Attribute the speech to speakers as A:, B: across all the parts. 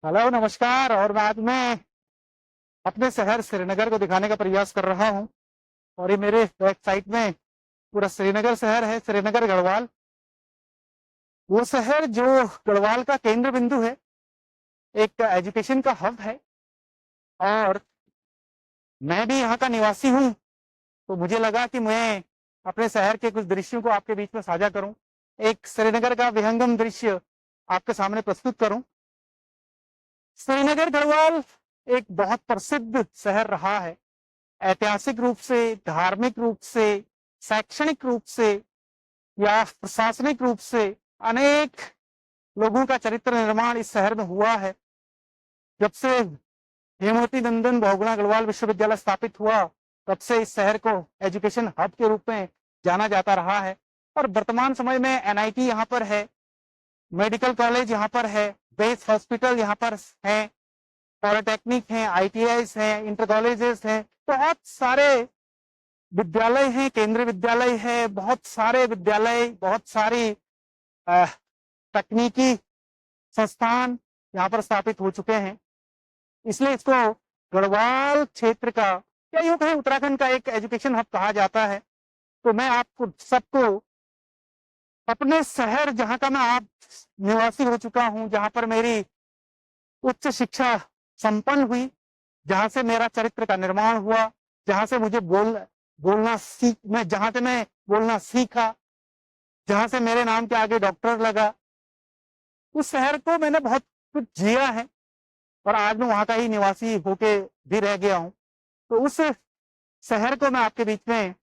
A: Hello, नमस्कार। और मैं आज मैं अपने शहर श्रीनगर को दिखाने का प्रयास कर रहा हूँ। और ये मेरे बैक साइड में पूरा श्रीनगर शहर है, श्रीनगर गढ़वाल। वो शहर जो गढ़वाल का केंद्र बिंदु है, एक एजुकेशन का हब है। और मैं भी यहाँ का निवासी हूँ, तो मुझे लगा कि मैं अपने शहर के कुछ दृश्यों को आपके बीच में साझा करूँ, एक श्रीनगर का विहंगम दृश्य आपके सामने प्रस्तुत करूँ। श्रीनगर गढ़वाल एक बहुत प्रसिद्ध शहर रहा है, ऐतिहासिक रूप से, धार्मिक रूप से, शैक्षणिक रूप से या प्रशासनिक रूप से अनेक लोगों का चरित्र निर्माण इस शहर में हुआ है। जब से हेमवती नंदन बहुगुणा गढ़वाल विश्वविद्यालय स्थापित हुआ, तब से इस शहर को एजुकेशन हब के रूप में जाना जाता रहा है। और वर्तमान समय में एनआईटी यहाँ पर है, मेडिकल कॉलेज यहाँ पर है, बेस हॉस्पिटल यहाँ पर है, पॉलिटेक्निक है, आईटीआई है, इंटर कॉलेजेस हैं, बहुत सारे विद्यालय हैं, केंद्रीय विद्यालय है, बहुत सारे विद्यालय, बहुत सारी तकनीकी संस्थान यहाँ पर स्थापित हो चुके हैं। इसलिए इसको गढ़वाल क्षेत्र का या यूं कहें उत्तराखंड का एक एजुकेशन हब कहा जाता है। तो मैं आपको सबको अपने शहर, जहां का मैं आप निवासी हो चुका हूं, जहां पर मेरी उच्च शिक्षा संपन्न हुई, जहां से मेरा चरित्र का निर्माण हुआ, जहां से मुझे बोलना सीख मैं जहां से मैं बोलना सीखा, जहां से मेरे नाम के आगे डॉक्टर लगा, उस शहर को मैंने बहुत कुछ जिया है। और आज मैं वहां का ही निवासी होके भी रह गया हूं। तो उस शहर को मैं आपके बीच में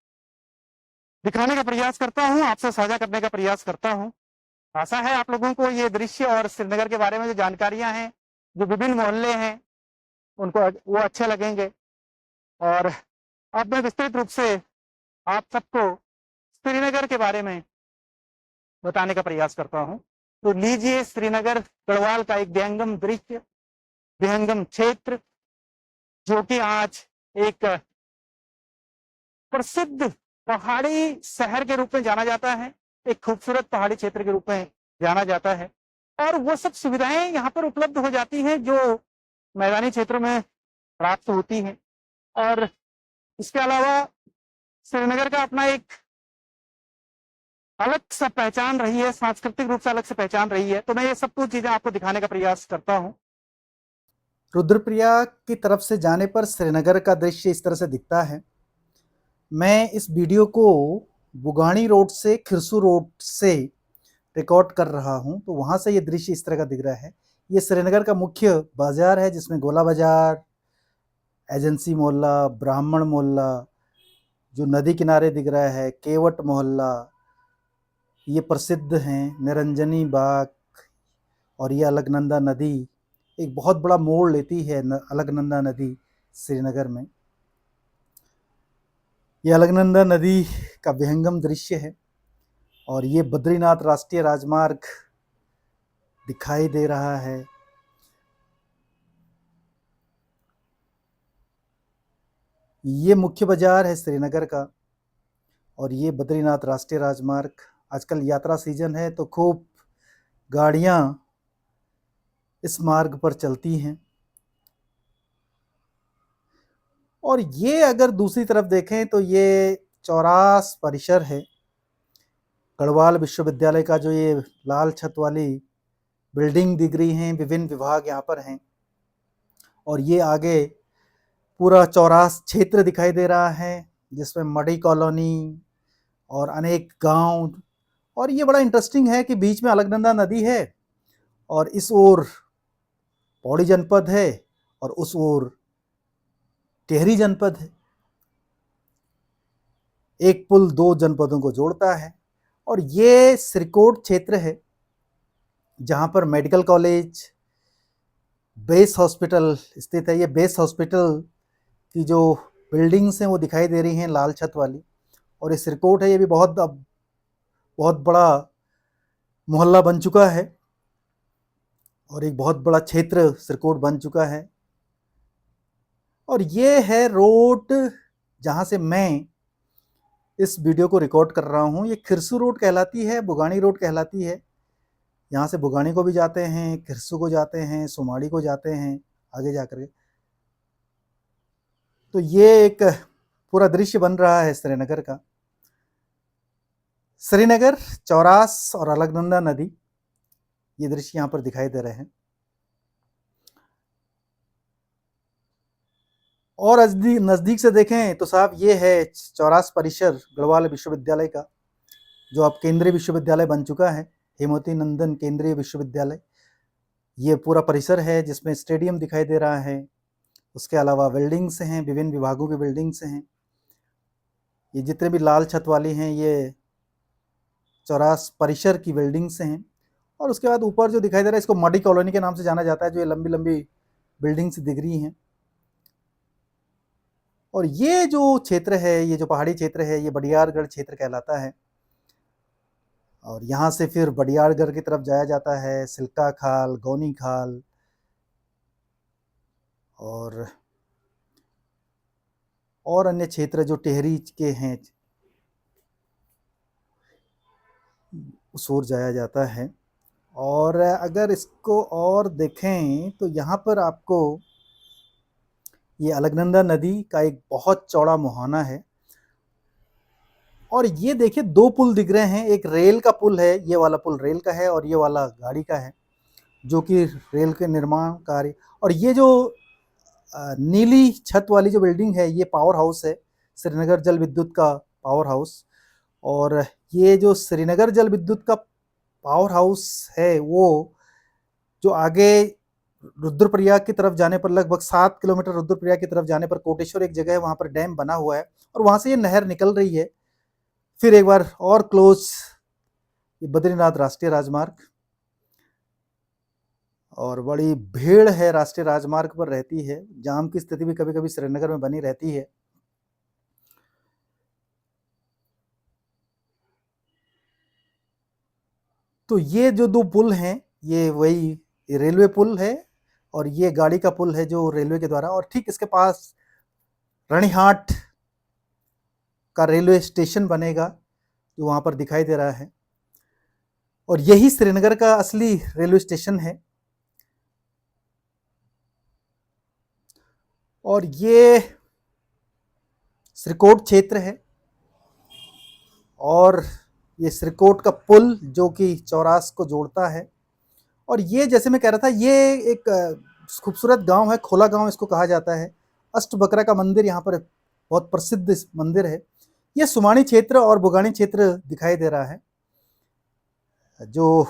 A: दिखाने का प्रयास करता हूं, आपसे साझा करने का प्रयास करता हूं। आशा है आप लोगों को ये दृश्य और श्रीनगर के बारे में जो जानकारियां हैं, जो विभिन्न मोहल्ले हैं, उनको वो अच्छे लगेंगे। और अब मैं विस्तृत रूप से आप सबको श्रीनगर के बारे में बताने का प्रयास करता हूं। तो लीजिए, श्रीनगर गढ़वाल का एक विहंगम दृश्य, विहंगम क्षेत्र, जो कि आज एक प्रसिद्ध पहाड़ी शहर के रूप में जाना जाता है, एक खूबसूरत पहाड़ी क्षेत्र के रूप में जाना जाता है। और वो सब सुविधाएं यहाँ पर उपलब्ध हो जाती हैं जो मैदानी क्षेत्रों में प्राप्त होती हैं। और इसके अलावा श्रीनगर का अपना एक अलग सा पहचान रही है, सांस्कृतिक रूप से अलग से पहचान रही है। तो मैं ये सब कुछ चीजें आपको दिखाने का प्रयास करता हूँ।
B: रुद्रप्रयाग की तरफ से जाने पर श्रीनगर का दृश्य इस तरह से दिखता है। मैं इस वीडियो को बुगानी रोड से खिरसू रोड से रिकॉर्ड कर रहा हूं, तो वहां से ये दृश्य इस तरह का दिख रहा है। ये श्रीनगर का मुख्य बाजार है, जिसमें गोला बाजार, एजेंसी मोहल्ला, ब्राह्मण मोहल्ला, जो नदी किनारे दिख रहा है केवट मोहल्ला, ये प्रसिद्ध हैं। निरंजनी बाग और ये अलकनंदा नदी, एक बहुत बड़ा मोड़ लेती है अलकनंदा नदी श्रीनगर में। ये अलकनंदा नदी का विहंगम दृश्य है। और ये बद्रीनाथ राष्ट्रीय राजमार्ग दिखाई दे रहा है। ये मुख्य बाजार है श्रीनगर का, और ये बद्रीनाथ राष्ट्रीय राजमार्ग। आजकल यात्रा सीजन है, तो खूब गाड़ियां इस मार्ग पर चलती हैं। और ये अगर दूसरी तरफ देखें तो ये चौरास परिसर है गढ़वाल विश्वविद्यालय का। जो ये लाल छत वाली बिल्डिंग दिख रही हैं, विभिन्न विभाग यहाँ पर हैं। और ये आगे पूरा चौरास क्षेत्र दिखाई दे रहा है, जिसमें मडी कॉलोनी और अनेक गांव। और ये बड़ा इंटरेस्टिंग है कि बीच में अलकनंदा नदी है, और इस ओर पौड़ी जनपद है और उस ओर टिहरी जनपद है। एक पुल दो जनपदों को जोड़ता है। और ये सिरकोट क्षेत्र है, जहां पर मेडिकल कॉलेज, बेस हॉस्पिटल स्थित है। ये बेस हॉस्पिटल की जो बिल्डिंग्स हैं वो दिखाई दे रही हैं, लाल छत वाली। और ये सिरकोट है, ये भी बहुत बड़ा मोहल्ला बन चुका है, और एक बहुत बड़ा क्षेत्र सिरकोट बन चुका है। और ये है रोड जहाँ से मैं इस वीडियो को रिकॉर्ड कर रहा हूँ। ये खिरसू रोड कहलाती है, बुगानी रोड कहलाती है। यहाँ से बुगानी को भी जाते हैं, खिरसू को जाते हैं, सोमाड़ी को जाते हैं आगे जाकर के। तो ये एक पूरा दृश्य बन रहा है श्रीनगर का। श्रीनगर, चौरास और अलकनंदा नदी, ये दृश्य यहाँ पर दिखाई दे रहे हैं। और नज़दीक से देखें तो साहब ये है चौरास परिसर गढ़वाल विश्वविद्यालय का, जो अब केंद्रीय विश्वविद्यालय बन चुका है, हेमवती नंदन केंद्रीय विश्वविद्यालय। ये पूरा परिसर है जिसमें स्टेडियम दिखाई दे रहा है, उसके अलावा बिल्डिंग्स हैं, विभिन्न विभागों की बिल्डिंग्स हैं। ये जितने भी लाल छत वाली हैं ये चौरास परिसर की बिल्डिंग्स हैं। और उसके बाद ऊपर जो दिखाई दे रहा है इसको मडी कॉलोनी के नाम से जाना जाता है, जो ये लंबी लंबी बिल्डिंग्स दिख रही हैं। और ये जो क्षेत्र है, ये जो पहाड़ी क्षेत्र है, ये बडियारगढ़ क्षेत्र कहलाता है। और यहाँ से फिर बडियारगढ़ की तरफ जाया जाता है, सिल्का खाल, गौनी खाल और अन्य क्षेत्र जो टेहरी के हैं उस ओर जाया जाता है। और अगर इसको और देखें तो यहाँ पर आपको ये अलकनंदा नदी का एक बहुत चौड़ा मुहाना है। और ये देखिए दो पुल दिख रहे हैं, एक रेल का पुल है, ये वाला पुल रेल का है और ये वाला गाड़ी का है, जो कि रेल के निर्माण कार्य। और ये जो नीली छत वाली जो बिल्डिंग है ये पावर हाउस है, श्रीनगर जल विद्युत का पावर हाउस। और ये जो श्रीनगर जल विद्युत का पावर हाउस है वो जो आगे रुद्रप्रयाग की तरफ जाने पर लगभग 7 किलोमीटर रुद्रप्रयाग की तरफ जाने पर कोटेश्वर एक जगह है, वहाँ पर डैम बना हुआ है और वहाँ से ये नहर निकल रही है। फिर एक बार और क्लोज ये बद्रीनाथ राष्ट्रीय राजमार्ग, और बड़ी भीड़ है राष्ट्रीय राजमार्ग पर रहती है, जाम की स्थिति भी कभी कभी श्रीनगर में बनी रहती है। तो ये जो दो पुल हैं ये वही रेलवे पुल है और ये गाड़ी का पुल है जो रेलवे के द्वारा। और ठीक इसके पास रनिहाट का रेलवे स्टेशन बनेगा जो वहाँ पर दिखाई दे रहा है, और यही श्रीनगर का असली रेलवे स्टेशन है। और ये श्रीकोट क्षेत्र है और ये श्रीकोट का पुल जो कि चौरास को जोड़ता है। और ये जैसे मैं कह रहा था ये एक खूबसूरत गांव है, खोला गांव इसको कहा जाता है। अष्टबकरा का मंदिर यहाँ पर बहुत प्रसिद्ध मंदिर है। ये सुमानी क्षेत्र और बुगानी क्षेत्र दिखाई दे रहा है। जो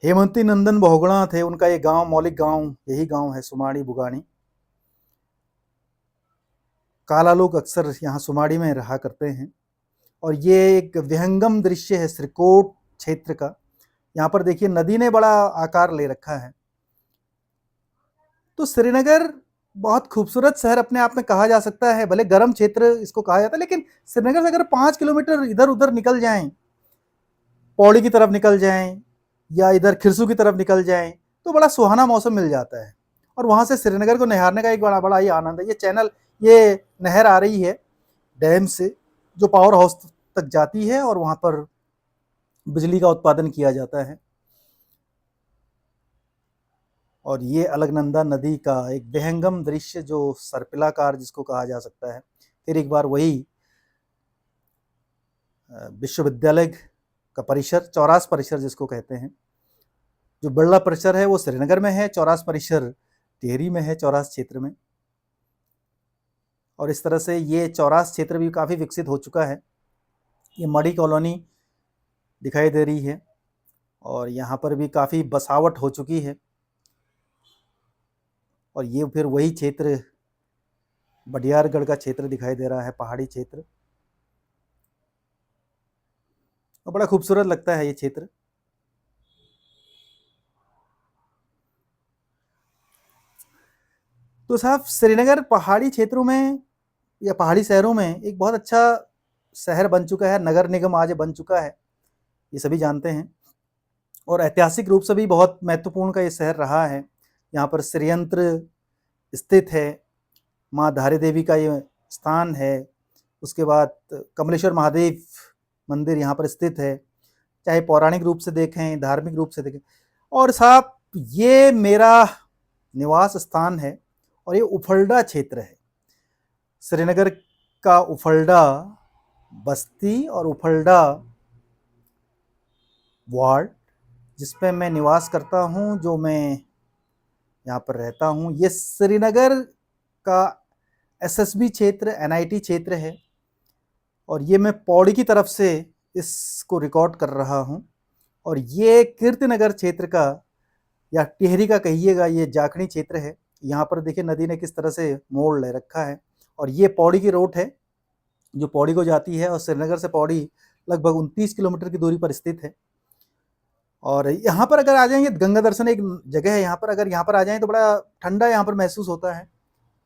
B: हेमवती नंदन बहुगुणा थे उनका ये गांव, मौलिक गांव यही गांव है, सुमाड़ी बुगानी। काला लोग अक्सर यहाँ सुमाड़ी में रहा करते हैं। और ये एक विहंगम दृश्य है श्रीकोट क्षेत्र का। यहाँ पर देखिए नदी ने बड़ा आकार ले रखा है। तो श्रीनगर बहुत खूबसूरत शहर अपने आप में कहा जा सकता है, भले गर्म क्षेत्र इसको कहा जाता है, लेकिन श्रीनगर से अगर 5 किलोमीटर इधर उधर निकल जाएं, पौड़ी की तरफ निकल जाएं या इधर खिरसू की तरफ निकल जाएं तो बड़ा सुहाना मौसम मिल जाता है। और वहाँ से श्रीनगर को निहारने का एक बड़ा बड़ा ही आनंद है। ये नहर आ रही है डैम से जो पावर हाउस तक जाती है और वहाँ पर बिजली का उत्पादन किया जाता है। और ये अलकनंदा नदी का एक विहंगम दृश्य जो सर्पिलाकार जिसको कहा जा सकता है। फिर एक बार वही विश्वविद्यालय का परिसर, चौरास परिसर जिसको कहते हैं। जो बिरला परिसर है वो श्रीनगर में है, चौरास परिसर टिहरी में है, चौरास क्षेत्र में। और इस तरह से ये चौरास क्षेत्र भी काफ़ी विकसित हो चुका है। ये मडी कॉलोनी दिखाई दे रही है और यहाँ पर भी काफ़ी बसावट हो चुकी है। और ये फिर वही क्षेत्र बडियारगढ़ का क्षेत्र दिखाई दे रहा है, पहाड़ी क्षेत्र। और बड़ा खूबसूरत लगता है ये क्षेत्र। तो साहब श्रीनगर पहाड़ी क्षेत्रों में या पहाड़ी शहरों में एक बहुत अच्छा शहर बन चुका है, नगर निगम आज बन चुका है, ये सभी जानते हैं। और ऐतिहासिक रूप से भी बहुत महत्वपूर्ण का ये शहर रहा है। यहाँ पर श्रीयंत्र स्थित है, माँ धारी देवी का ये स्थान है। उसके बाद कमलेश्वर महादेव मंदिर यहाँ पर स्थित है। चाहे पौराणिक रूप से देखें, धार्मिक रूप से देखें। और साहब ये मेरा निवास स्थान है और ये उफलडा क्षेत्र है, श्रीनगर का उफलडा बस्ती और उफलडा वार्ड, जिसपे मैं निवास करता हूँ, जो मैं यहाँ पर रहता हूँ। ये श्रीनगर का एसएसबी क्षेत्र, एनआईटी क्षेत्र है और ये मैं पौड़ी की तरफ से इसको रिकॉर्ड कर रहा हूँ। और ये कीर्तिनगर क्षेत्र का या टिहरी का कहिएगा, ये जाखनी क्षेत्र है। यहाँ पर देखिए नदी ने किस तरह से मोड़ ले रखा है। और ये पौड़ी की रोड है जो पौड़ी को जाती है और श्रीनगर से पौड़ी लगभग 29 किलोमीटर की दूरी पर स्थित है। और यहाँ पर अगर आ जाएंगे, गंगा दर्शन एक जगह है यहाँ पर, अगर यहाँ पर आ जाएं तो बड़ा ठंडा यहाँ पर महसूस होता है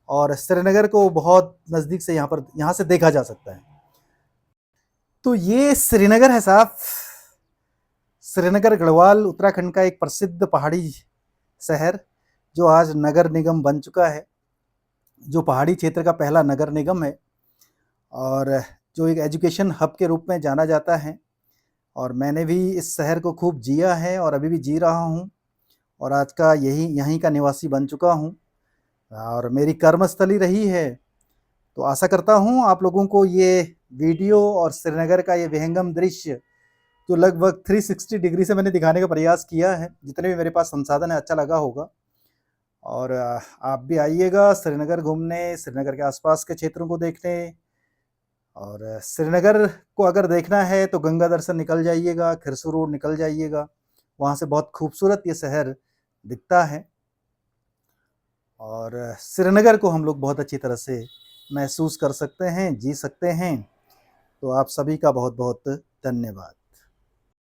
B: और श्रीनगर को बहुत नज़दीक से यहाँ से देखा जा सकता है। तो ये श्रीनगर है साहब। श्रीनगर गढ़वाल उत्तराखंड का एक प्रसिद्ध पहाड़ी शहर जो आज नगर निगम बन चुका है, जो पहाड़ी क्षेत्र का पहला नगर निगम है और जो एक एजुकेशन हब के रूप में जाना जाता है। और मैंने भी इस शहर को खूब जिया है और अभी भी जी रहा हूँ और आज का यहीं का निवासी बन चुका हूँ और मेरी कर्मस्थली रही है। तो आशा करता हूँ आप लोगों को ये वीडियो और श्रीनगर का ये विहंगम दृश्य जो लगभग 360 डिग्री से मैंने दिखाने का प्रयास किया है, जितने भी मेरे पास संसाधन है, अच्छा लगा होगा। और आप भी आइएगा श्रीनगर घूमने, श्रीनगर के आसपास के क्षेत्रों को देखने। और श्रीनगर को अगर देखना है तो गंगा दर्शन निकल जाइएगा, खिरसू रोड निकल जाइएगा, वहाँ से बहुत खूबसूरत ये शहर दिखता है और श्रीनगर को हम लोग बहुत अच्छी तरह से महसूस कर सकते हैं, जी सकते हैं। तो आप सभी का बहुत बहुत धन्यवाद।